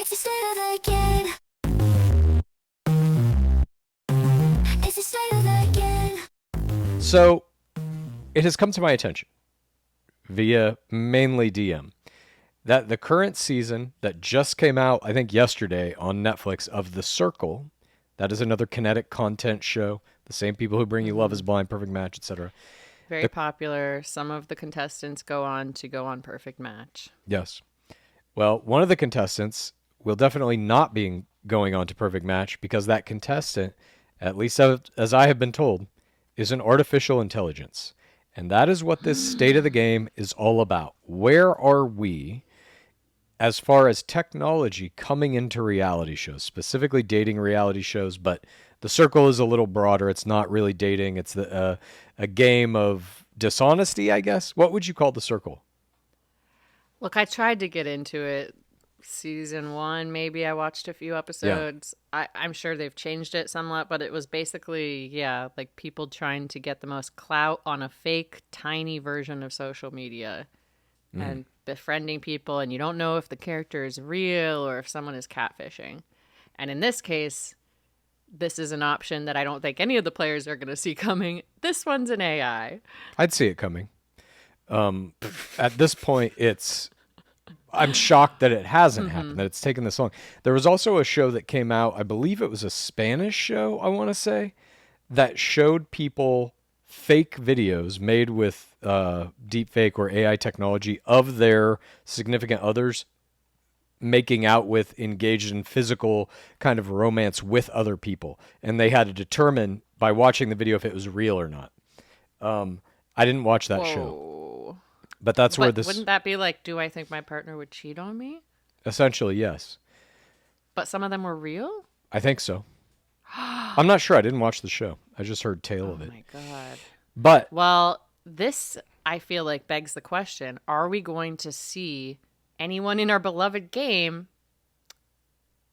It's the state of the kid. It's the state of the kid. So it has come to my attention via mainly DM that the current season that just came out, I think yesterday on Netflix, of The Circle, that is another kinetic content show, the same people who bring you Love is Blind, Perfect Match, etc. Very The, popular. Some of the contestants go on to go on Perfect Match. yes. Well, one of the contestants will definitely not be going on to Perfect Match because that contestant, at least as I have been told, is an artificial intelligence. And that is what this state of the game is all about. Where are we as far as technology coming into reality shows, specifically dating reality shows? But The Circle is a little broader. It's not really dating. It's a game of dishonesty, I guess. What would you call The Circle? Look, I tried to get into it. Season one, maybe I watched a few episodes. I'm sure they've changed it somewhat, but it was basically, yeah, like people trying to get the most clout on a fake, tiny version of social media and befriending people. And you don't know if the character is real or if someone is catfishing. And in this case, this is an option that I don't think any of the players are going to see coming. This one's an AI. I'd see it coming. At this point, I'm shocked that it hasn't happened, that it's taken this long. There was also a show that came out, I believe it was a Spanish show, I want to say, that showed people fake videos made with deep fake or AI technology of their significant others making out with, engaged in physical kind of romance with other people. And they had to determine by watching the video if it was real or not. I didn't watch that show. Whoa. But that's where this... Wouldn't that be like, do I think my partner would cheat on me? Essentially, yes. But some of them were real? I think so. I'm not sure. I didn't watch the show. I just heard tale of Oh it. my God. But Well, this, I feel like, begs the question, are we going to see anyone in our beloved game,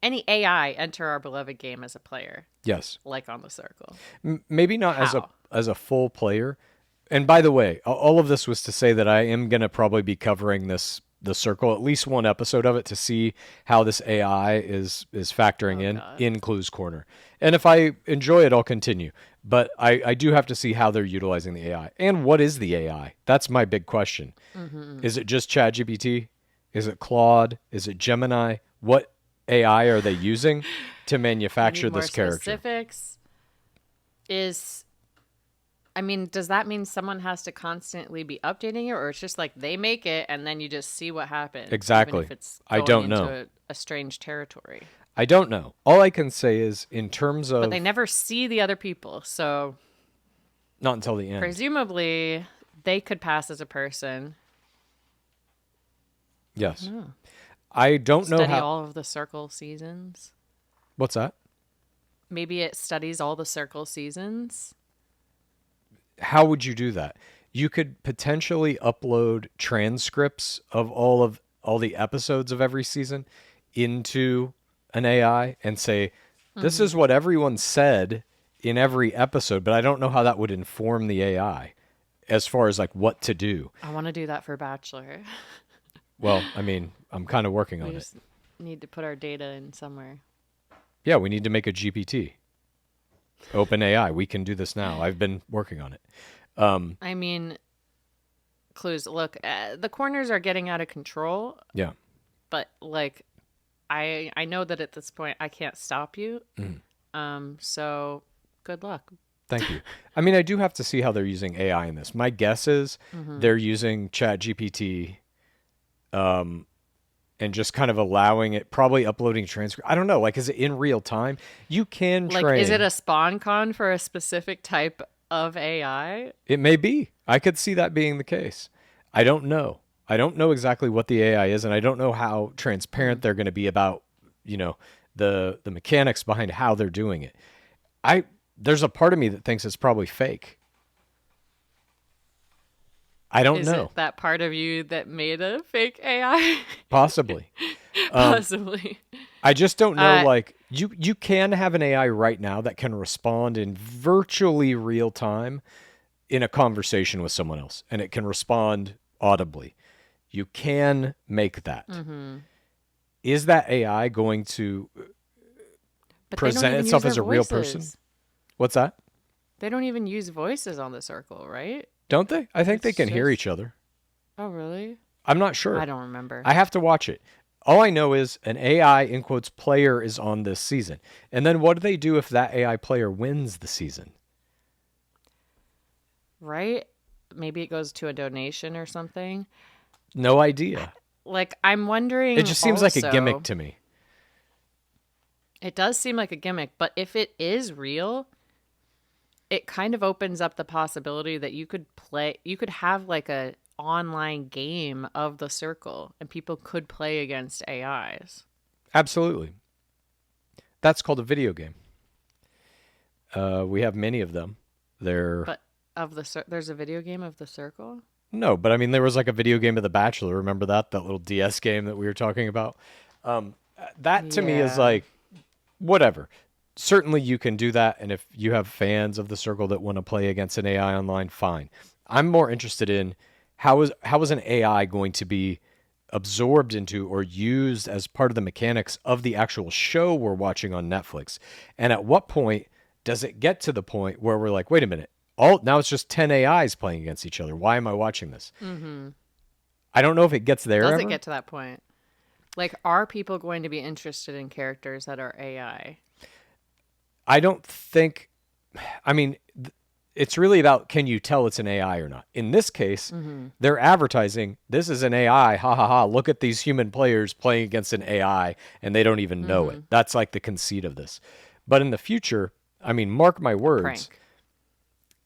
any AI enter our beloved game as a player, yes, like on The Circle? maybe not How? as a full player. And by the way, all of this was to say that I am going to probably be covering The Circle, at least one episode of it, to see how this AI is factoring Oh, God. in Clue's Corner. And if I enjoy it, I'll continue. But I do have to see how they're utilizing the AI. And what is the AI? That's my big question. Is it just ChatGPT? Is it Claude? Is it Gemini? What AI are they using to I manufacture need more this character? specifics. I mean, does that mean someone has to constantly be updating it, or it's just like they make it and then you just see what happens? Exactly. Even if it's I going don't into know. a strange territory. I don't know. All I can say is in terms of... But they never see the other people, so Not until the end. presumably they could pass as a person. Yes. I don't know Study how... all of the Circle seasons. What's that? Maybe it studies all the Circle seasons. How would you do that? You could potentially upload transcripts of all the episodes of every season into an AI and say, this is what everyone said in every episode, but I don't know how that would inform the AI as far as like what to do. I want to do that for Bachelor. Well, I mean, I'm kind of working We on it. just need to put our data in somewhere. Yeah, we need to make a GPT. Open AI. We can do this now. I've been working on it. I mean, Clues, look, the corners are getting out of control, Yeah. but like, I know that at this point I can't stop you. So good luck. Thank you. I mean, I do have to see how they're using AI in this. My guess is they're using ChatGPT, and just kind of allowing it, probably uploading transcript. I don't know. Like, is it in real time? You can train. Like, is it a spawn con for a specific type of AI? It may be. I could see that being the case. I don't know. I don't know exactly what the AI is, and I don't know how transparent they're going to be about, the mechanics behind how they're doing it. There's a part of me that thinks it's probably fake. I don't Is know. it that part of you that made a fake AI? Possibly. Possibly. I just don't know. Like you can have an AI right now that can respond in virtually real time in a conversation with someone else, and it can respond audibly. You can make that. is that AI going to But they don't present even itself use as their a real person? voices. What's that? They don't even use voices on the circle, right? Don't they? I Like think they it's can hear each just. other. Oh, really? I'm not I sure. don't remember. I have to watch it. All I know is an AI in quotes player is on this season. And then what do they do if that AI player wins the season? Right? Maybe it goes to a donation or something. No idea. Like, I'm It wondering just seems like a gimmick also, to me. it does seem like a gimmick, but if it is real, it kind of opens up the possibility that you could have like a online game of the circle and people could play against AIs. Absolutely. That's called a video game. We have many of them. They're But there's a video game of the circle? no, but I mean there was like a video game of The Bachelor. Remember that little DS game that we were talking about? That to me is Yeah. like whatever. Certainly you can do that, and if you have fans of the circle that want to play against an AI online, fine. I'm more interested in how is an AI going to be absorbed into or used as part of the mechanics of the actual show we're watching on Netflix, and at what point does it get to the point where we're like, wait a minute, all now it's just 10 AIs playing against each other. Why am I watching this? Mm-hmm. I don't know if it gets there Does it ever. get to that point? Like, are people going to be interested in characters that are AI? I don't think. I mean, it's really about can you tell it's an AI or not. In this case, they're advertising this is an AI. Ha ha ha! Look at these human players playing against an AI, and they don't even know it. That's like the conceit of this. But in the future, I mean, mark my words.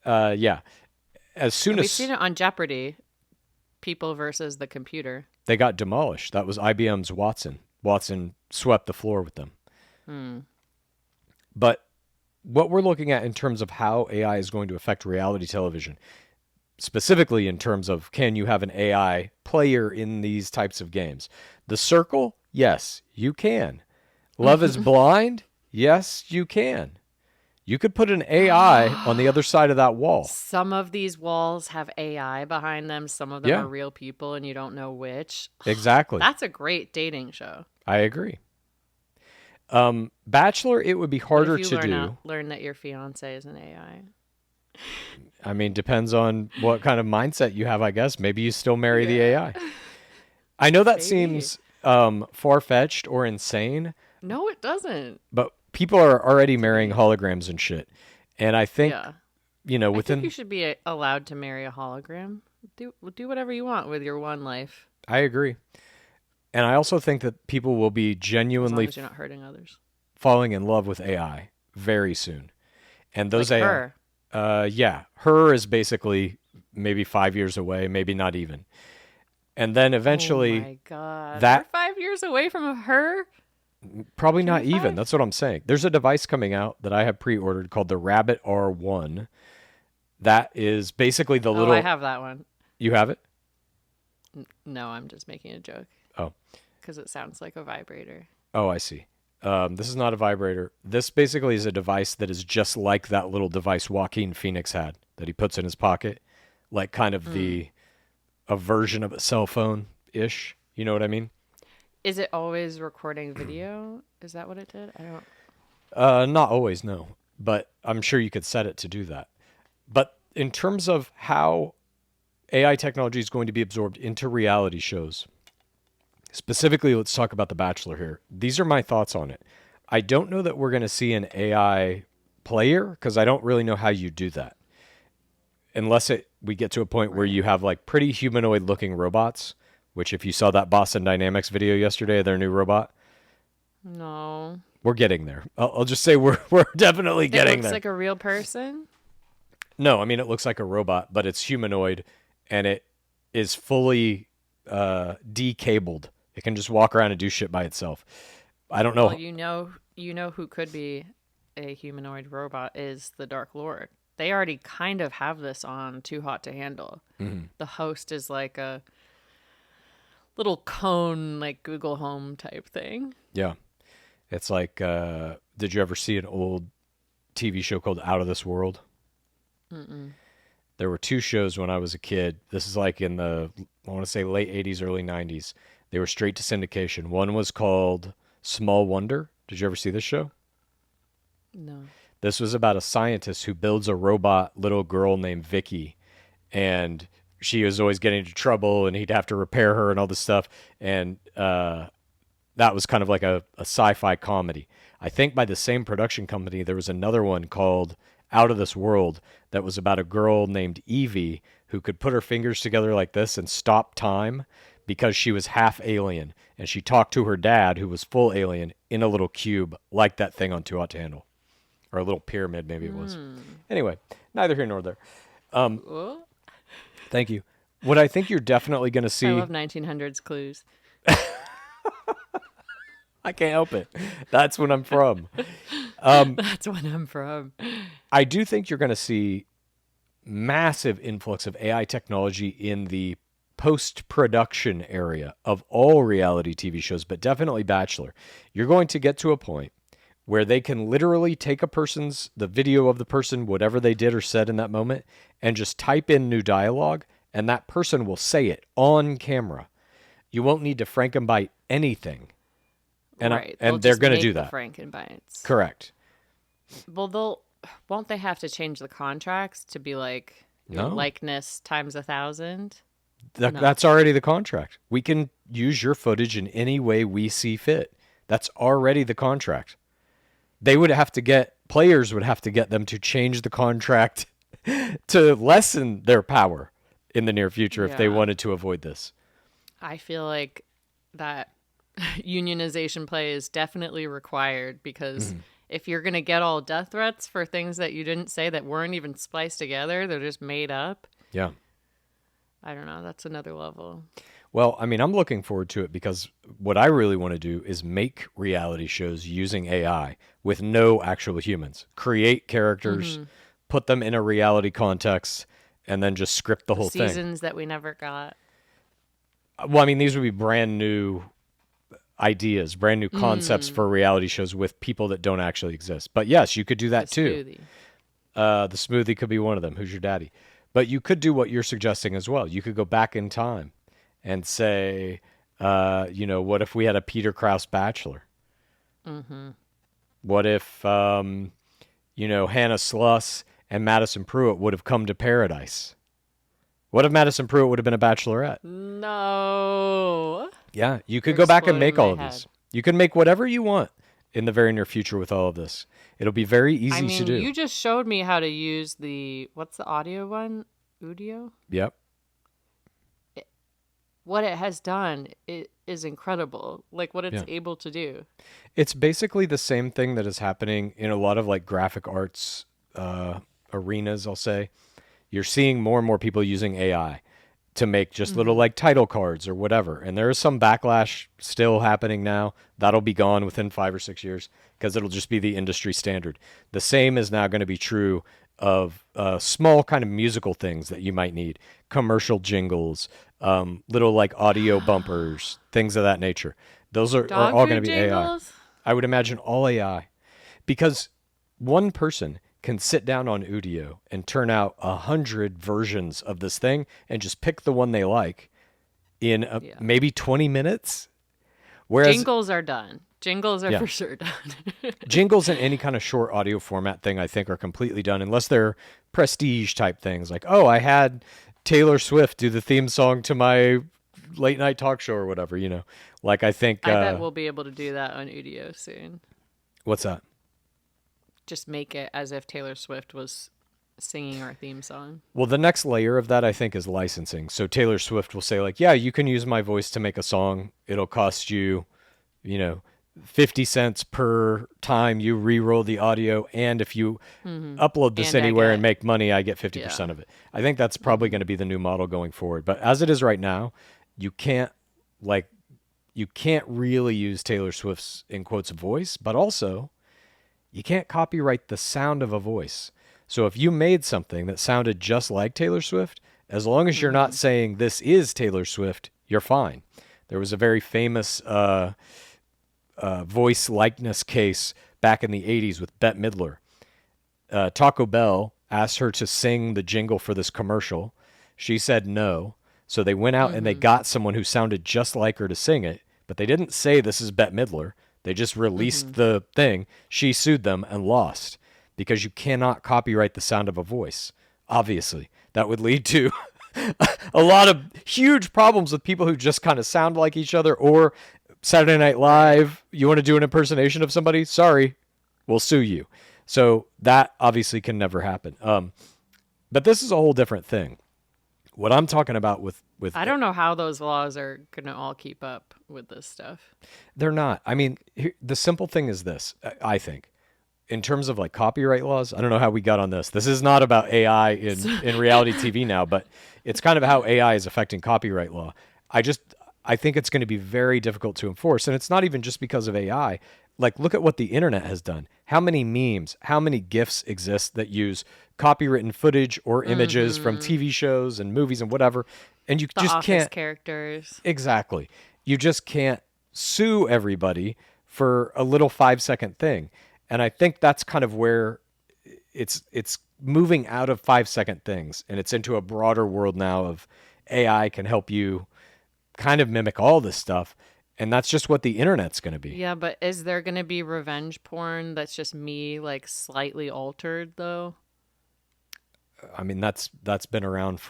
Prank. Yeah, as soon And we've as seen it on Jeopardy. People versus the computer. they got demolished, that was IBM's Watson. Watson swept the floor with them. But what we're looking at in terms of how AI is going to affect reality television, specifically in terms of can you have an AI player in these types of games? The Circle, yes, you can. Love is Blind, yes, you can. You could put an AI on the other side of that wall. Some of these walls have AI behind them. Some of them Yeah. are real people, and you don't know which. Exactly. That's a great dating show. I agree. Bachelor, it would be What harder if you to do. learn that your fiance is an AI? I mean, depends on what kind of mindset you have, I guess. Maybe you still marry the AI. I know that Maybe. seems far-fetched or insane, No, it doesn't. but people are already marrying holograms and shit. And I think, Yeah. you know, I think within you should be allowed to marry a hologram. Do whatever you want with your one life, I agree. And I also think that people will be as long genuinely as you're not hurting others. falling in love with AI very soon. And those Like AI, her. yeah, her is basically maybe 5 years away, maybe not even. And then Oh eventually, my god. that- We're 5 years away from her. probably not 25? even. That's what I'm saying. There's a device coming out that I have pre-ordered called the Rabbit R1. That is basically the little. Oh, I have that one. You have it? No, I'm just making a joke. Oh. Because it sounds like a vibrator. Oh, I see. This is not a vibrator. This basically is a device that is just like that little device Joaquin Phoenix had that he puts in his pocket, like kind of a version of a cell phone ish. You know what I mean? Is it always recording video? Is that what it did? I don't. Not always, no, but I'm sure you could set it to do that. But in terms of how AI technology is going to be absorbed into reality shows, specifically, let's talk about The Bachelor here. These are my thoughts on it. I don't know that we're going to see an AI player because I don't really know how you do that. Unless we get to a point where you have like pretty humanoid looking robots, which if you saw that Boston Dynamics video yesterday, their new robot, No. we're getting there. I'll just say we're definitely It getting looks there. like a real person. No, I mean, it looks like a robot, but it's humanoid and it is fully decabled. It can just walk around and do shit by itself. I don't know. Well, you know who could be a humanoid robot is the Dark Lord. They already kind of have this on Too Hot to Handle. Mm-hmm. The host is like a little cone, like Google Home type thing. Yeah. It's like, did you ever see an old TV show called Out of This World? Mm-mm. There were two shows when I was a kid. This is like in the, I want to say late 80s, early 90s. They were straight to syndication. One was called Small Wonder. Did you ever see this show? No. This was about a scientist who builds a robot little girl named Vicky, and she was always getting into trouble, and he'd have to repair her and all this stuff. And that was kind of like a sci-fi comedy. I think by the same production company, there was another one called Out of This World that was about a girl named Evie who could put her fingers together like this and stop time because she was half alien. And she talked to her dad, who was full alien, in a little cube like that thing on Too Hot to Handle. Or a little pyramid, maybe it was. Anyway, neither here nor there. Oh, Thank you. What I think you're definitely going to see... I love 1900s clues. I can't help it. That's when I'm from. That's when I'm from. I do think you're going to see massive influx of AI technology in the post-production area of all reality TV shows, but definitely Bachelor. You're going to get to a point where they can literally take the video of the person, whatever they did or said in that moment, and just type in new dialogue, and that person will say it on camera. You won't need to Frankenbite anything. And Right. and They'll they're going to just do make that. the Frankenbites. Correct. Well, won't they have to change the contracts to be like your No. likeness times 1,000? That's already the contract. We can use your footage in any way we see fit. That's already the contract. Players would have to get them to change the contract to lessen their power in the near future if they Yeah. wanted to avoid this. I feel like that unionization play is definitely required because if you're going to get all death threats for things that you didn't say that weren't even spliced together, they're just made up. Yeah. I don't know. That's another level. Well, I mean, I'm looking forward to it because what I really want to do is make reality shows using AI with no actual humans. Create characters, put them in a reality context, and then just script the whole thing. Seasons that we never got. Well, I mean, these would be brand new ideas, brand new concepts for reality shows with people that don't actually exist. But yes, you could do that too. Smoothie. The smoothie could be one of them. Who's your daddy? But you could do what you're suggesting as well. You could go back in time and say, what if we had a Peter Krause Bachelor? What if, Hannah Sluss and Madison Pruitt would have come to paradise? What if Madison Pruitt would have been a bachelorette? No. Yeah, you could You're go back and exploding make all my of head. these. You can make whatever you want in the very near future with all of this. It'll be very easy I to mean, do. you just showed me how to use what's the audio one? Udio? Yep. What it has done is incredible. Like what it's Yeah. able to do. It's basically the same thing that is happening in a lot of like graphic arts arenas, I'll say. You're seeing more and more people using AI to make just little like title cards or whatever. And there is some backlash still happening now. That'll be gone within 5 or 6 years because it'll just be the industry standard. The same is now going to be true of small kind of musical things that you might need. Commercial jingles, little like audio bumpers, things of that nature. Those are Dog all food going to be jingles? AI. I would imagine all AI. Because one person can sit down on Udio and turn out 100 versions of this thing and just pick the one they like in maybe 20 minutes. Whereas Jingles are done. Jingles are Yeah. for sure done. jingles in any kind of short audio format thing, I think, are completely done unless they're prestige type things. Like, oh, I had Taylor Swift do the theme song to my late night talk show or whatever, Like, I think... I bet we'll be able to do that on Udio soon. What's that? Just make it as if Taylor Swift was singing our theme song. Well, the next layer of that, I think, is licensing. So Taylor Swift will say, like, yeah, you can use my voice to make a song. It'll cost you, 50 cents per time you re-roll the audio. And if you upload this And I anywhere get- and make money, I get 50% of it. I think that's probably going to be the new model going forward. But as it is right now, you can't really use Taylor Swift's, in quotes, voice, but also you can't copyright the sound of a voice. So if you made something that sounded just like Taylor Swift, as long as you're not saying this is Taylor Swift, you're fine. There was a very famous voice likeness case back in the 80s with Bette Midler. Taco Bell asked her to sing the jingle for this commercial. She said no. So they went out and they got someone who sounded just like her to sing it, but they didn't say this is Bette Midler. They just released the thing. She sued them and lost because you cannot copyright the sound of a voice. Obviously, that would lead to a lot of huge problems with people who just kind of sound like each other. Or Saturday Night Live, you want to do an impersonation of somebody? Sorry, we'll sue you. So that obviously can never happen. But this is a whole different thing. What I'm talking about with I don't know how those laws are going to all keep up with this stuff. they're not. I mean, the simple thing is this, I think, in terms of like copyright laws. I don't know how we got on this. This is not about AI in reality TV now, but it's kind of how AI is affecting copyright law. I think it's going to be very difficult to enforce. And it's not even just because of AI. Like, look at what the internet has done. How many memes, how many GIFs exist that use copywritten footage or images from TV shows and movies and whatever. And you The just Office can't. characters. Exactly. You just can't sue everybody for a little 5-second thing. And I think that's kind of where it's moving out of 5-second things and it's into a broader world now of AI can help you kind of mimic all this stuff. And that's just what the internet's going to be. Yeah, but is there going to be revenge porn that's just me like slightly altered though? I mean, that's been around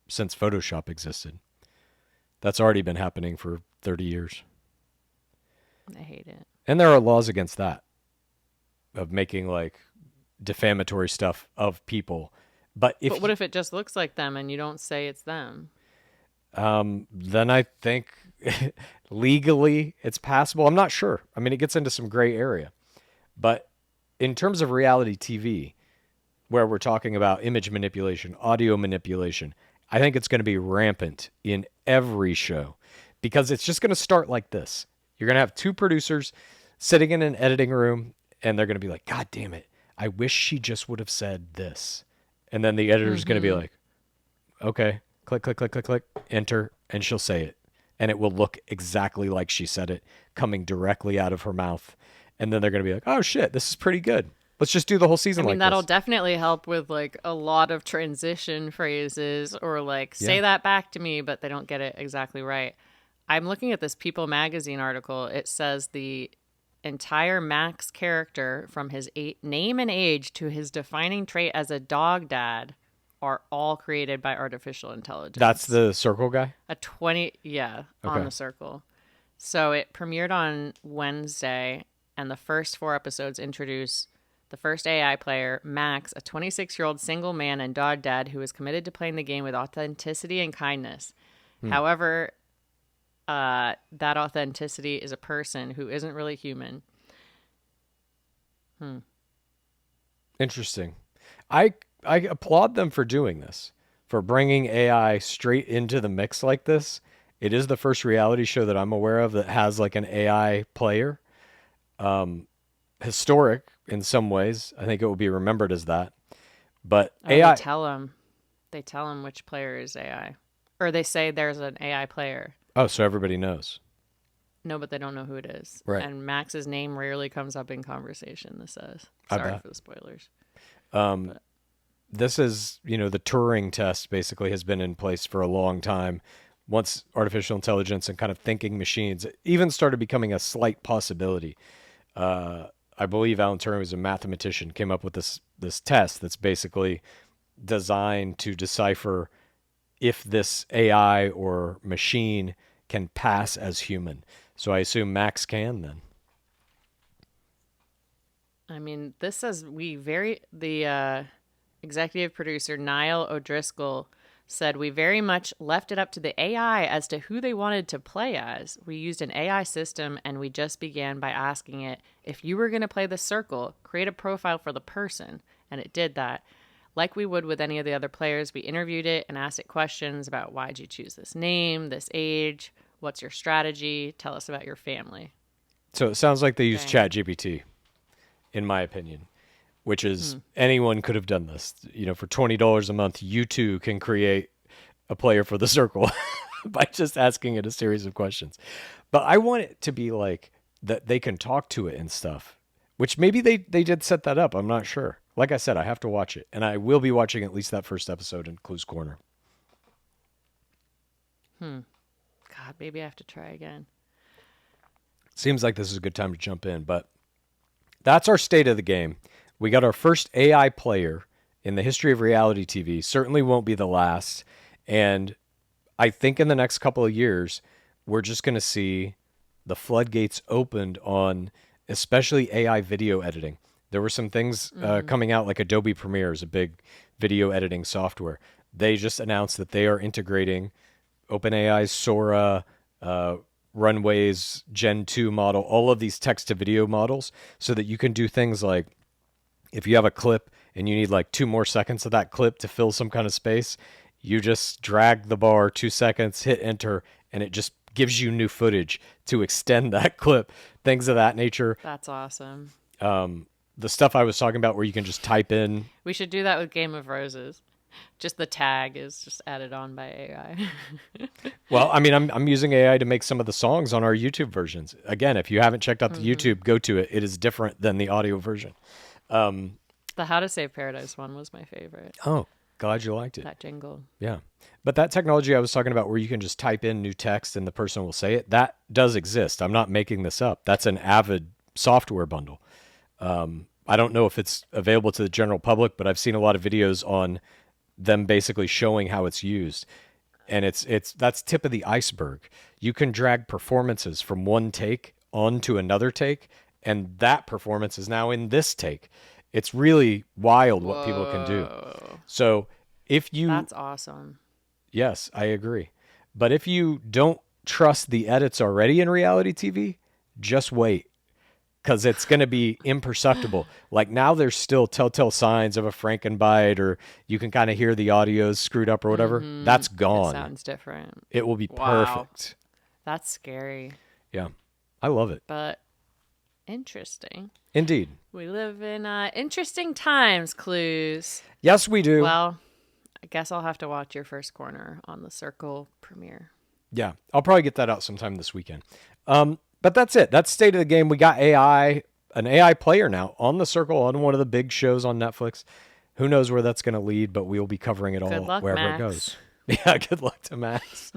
since Photoshop existed. That's already been happening for 30 years. I hate it. And there are laws against that, of making like defamatory stuff of people. But what if it just looks like them and you don't say it's them? then I think legally it's passable. I'm not sure. I mean, it gets into some gray area. But in terms of reality TV, where we're talking about image manipulation, audio manipulation, I think it's going to be rampant in every show because it's just going to start like this. You're going to have two producers sitting in an editing room and they're going to be like, God damn it, I wish she just would have said this. And then the editor's going to be like, okay, click, click, click, click, click, enter, and she'll say it. And it will look exactly like she said it, coming directly out of her mouth. And then they're going to be like, oh shit, this is pretty good. Let's just do the whole season I mean, like that'll this. definitely help with like a lot of transition phrases or like say that back to me, but they don't get it exactly right. I'm looking at this People magazine article. It says the entire Max character from his name and age to his defining trait as a dog dad are all created by artificial intelligence. That's the circle guy? On Okay. the circle. So it premiered on Wednesday, and the first 4 episodes introduce the first AI player, Max, a 26-year-old single man and dog dad who is committed to playing the game with authenticity and kindness. However, that authenticity is a person who isn't really human. Interesting. I applaud them for doing this, for bringing AI straight into the mix like this. It is the first reality show that I'm aware of that has like an AI player. Historic in some ways. I think it will be remembered as that. But AI, They tell him which player is AI, or they say there's an AI player. oh, so everybody knows. No, but they don't know who it is. Right. And Max's name rarely comes up in conversation. This says. I Sorry bet. for the spoilers. This is, the Turing test basically has been in place for a long time. Once artificial intelligence and kind of thinking machines even started becoming a slight possibility. I believe Alan Turing was a mathematician, came up with this test that's basically designed to decipher if this AI or machine can pass as human. So I assume Max can then. I mean, this says the executive producer Niall O'Driscoll said we very much left it up to the AI as to who they wanted to play as. We used an AI system and we just began by asking it, if you were going to play the circle, create a profile for the person. And it did that. Like we would with any of the other players, we interviewed it and asked it questions about why'd you choose this name, this age, what's your strategy, tell us about your family. So it sounds like they use Dang. ChatGPT, in my opinion, which is anyone could have done this. For $20 a month, you too can create a player for the circle by just asking it a series of questions. But I want it to be like that they can talk to it and stuff, which maybe they did set that up. I'm not sure. Like I said, I have to watch it, and I will be watching at least that first episode in Clue's Corner. God, maybe I have to try again. Seems like this is a good time to jump in, but that's our state of the game. We got our first AI player in the history of reality TV. Certainly won't be the last. And I think in the next couple of years, we're just going to see the floodgates opened on especially AI video editing. There were some things coming out, like Adobe Premiere is a big video editing software. They just announced that they are integrating OpenAI's Sora, Runway's Gen 2 model, all of these text to video models, so that you can do things like if you have a clip and you need like 2 more seconds of that clip to fill some kind of space, you just drag the bar 2 seconds, hit enter, and it just gives you new footage to extend that clip, things of that nature. That's awesome. The stuff I was talking about where you can just type in. We should do that with Game of Roses. Just the tag is just added on by AI. Well, I mean, I'm using AI to make some of the songs on our YouTube versions. Again, if you haven't checked out the YouTube, go to it. It is different than the audio version. The How to Save Paradise one was my favorite. Oh, glad you liked it. That jingle. Yeah. But that technology I was talking about where you can just type in new text and the person will say it, that does exist. I'm not making this up. That's an Avid software bundle. I don't know if it's available to the general public, but I've seen a lot of videos on them basically showing how it's used. And that's tip of the iceberg. You can drag performances from one take onto another take, and that performance is now in this take. It's really wild what people can do. So if you... That's awesome. Yes, I agree. But if you don't trust the edits already in reality TV, just wait. Because it's going to be imperceptible. Like now there's still telltale signs of a Frankenbite, or you can kind of hear the audio's screwed up or whatever. That's gone. It sounds different. It will be Wow. perfect. That's scary, Yeah. I love it. but interesting. Indeed. We live in interesting times, Clues. Yes, we do. Well, I guess I'll have to watch your first corner on the Circle premiere. Yeah. I'll probably get that out sometime this weekend. But that's it. That's state of the game. We got an AI player now on the Circle on one of the big shows on Netflix. Who knows where that's going to lead, but we'll be covering it all Good luck, wherever Max. it goes. Yeah, good luck to Max.